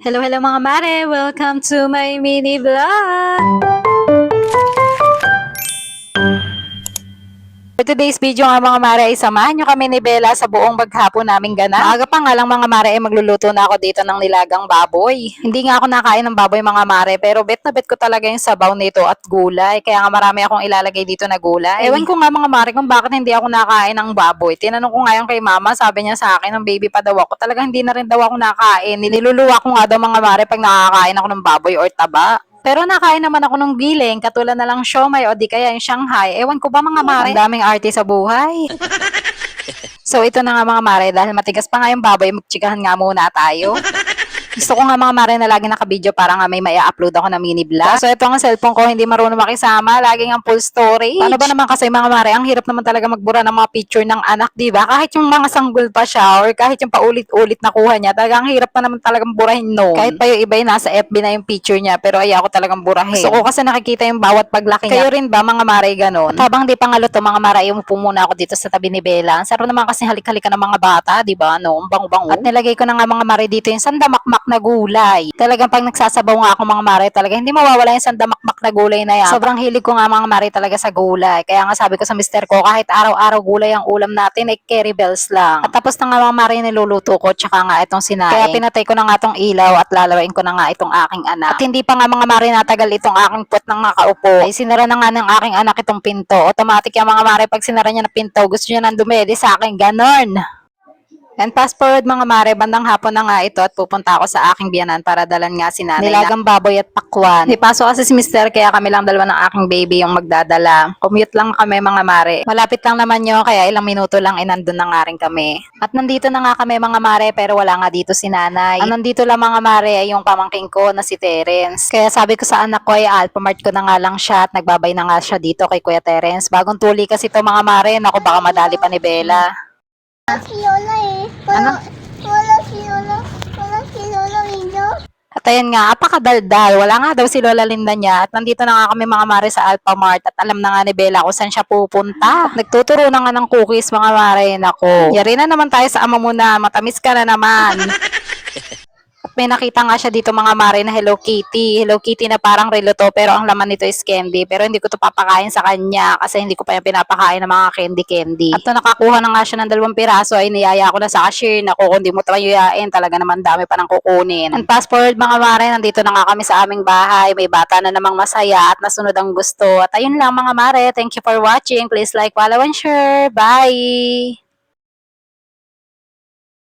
Hello, hello mga mare! Welcome to my mini vlog! For today's video nga mga mare ay samahan nyo kami ni Bella sa buong maghapon naming ganap. Maaga pa nga lang mga mare ay magluluto na ako dito ng nilagang baboy. Hindi nga ako nakain ng baboy mga mare pero bet na bet ko talaga yung sabaw nito at gulay. Kaya nga marami akong ilalagay dito na gulay. Ewan ko nga mga mare kung bakit hindi ako nakain ng baboy. Tinanong ko nga yung kay mama, sabi niya sa akin ng baby pa daw ako. Talagang hindi na rin daw ako nakain. Niluluwa ko nga daw mga mare pag nakakain ako ng baboy or taba. Pero nakain naman ako ng giling, katulad na lang siomay o di kaya yung Shanghai. Ewan ko ba mga mare? Ang daming arte sa buhay. So ito na nga mga mare, dahil matigas pa nga yung baboy, magtsikahan nga muna tayo. Gusto ko nga mga mare na lagi naka-video para nga may upload ako na mini vlog. So ito ang cellphone ko, hindi marunong makisama, laging ang full storage. Paano ba naman kasi mga mare, ang hirap naman talaga magbura ng mga picture ng anak, di ba? Kahit yung mga sanggol pa siya or kahit yung paulit-ulit na kuha niya, talagang hirap pa naman talagang burahin noon. Kahit pa yung iba yung nasa FB na yung picture niya, pero ay ako talagang burahin. Gusto ko kasi nakikita yung bawat paglaki niya. Kayo rin ba mga mare ganon? At habang di pa nga luto mga mare, umupo muna ako dito sa tabi ni Bella. Ang sarap naman kasi halik-halika ng mga bata, di ba? No, ang bango-bango. At nilagay ko na nga mga mare dito yung sandamakmak na gulay. Talagang pag nagsasabaw nga ako mga mare, talaga hindi mawawala yung sandamakmak na gulay na yan. Sobrang hilig ko nga mga mare talaga sa gulay. Kaya nga sabi ko sa mister ko, kahit araw-araw gulay ang ulam natin, ay carry bells lang. At tapos na nga mga mare niluluto ko, tsaka nga itong sinaing. Kaya pinatay ko na nga itong ilaw at lalawain ko na nga itong aking anak. At hindi pa nga mga mare natagal itong aking puwet ng nakaupo. Ay sinara na nga ng aking anak itong pinto. Automatic yung mga mare, pag sinara niya na pinto, gusto niya nang dumedi sa akin, ganon. And fast forward mga mare, bandang hapon na nga ito at pupunta ako sa aking biyanan para dalan nga si nanay. Nilagang baboy at pakwan. Ipasok kasi si mister kaya kami lang dalawa ng aking baby yung magdadala. Commute lang kami mga mare. Malapit lang naman yun kaya ilang minuto lang nandun na nga rin kami. At nandito na nga kami mga mare pero wala nga dito si nanay. Ang nandito lang mga mare ay yung pamangking ko na si Terence. Kaya sabi ko sa anak ko ay Alphamart ko na nga lang siya at nagbabay na nga siya dito kay Kuya Terence. Bagong tuli kasi to mga mare. Naku baka madali pa ni Bella. Si Lola eh. Ano? Wala si Lola. Wala si Lola Lino. At ayan nga, apakadaldal. Wala nga daw si Lola Linda niya. At nandito na nga kami mga mare sa Alphamart. At alam na nga ni Bella kung saan siya pupunta. At nagtuturo na nga ng cookies mga mare. Nako. Yari na naman tayo sa ama mo na. Matamis ka na naman. At may nakita nga siya dito mga mare na Hello Kitty. Hello Kitty na parang relo to pero ang laman nito is candy. Pero hindi ko to papakain sa kanya kasi hindi ko pa yung pinapakain ng mga candy. At to nakakuha na nga siya ng 2 piraso ay niyaya ko na sa cashier. Naku, kung di mo tayo yayain talaga naman dami pa ng kukunin. And fast forward mga mare, nandito na nga kami sa aming bahay. May bata na namang masaya at nasunod ang gusto. At ayun lang mga mare, thank you for watching. Please like, follow, and share. Bye!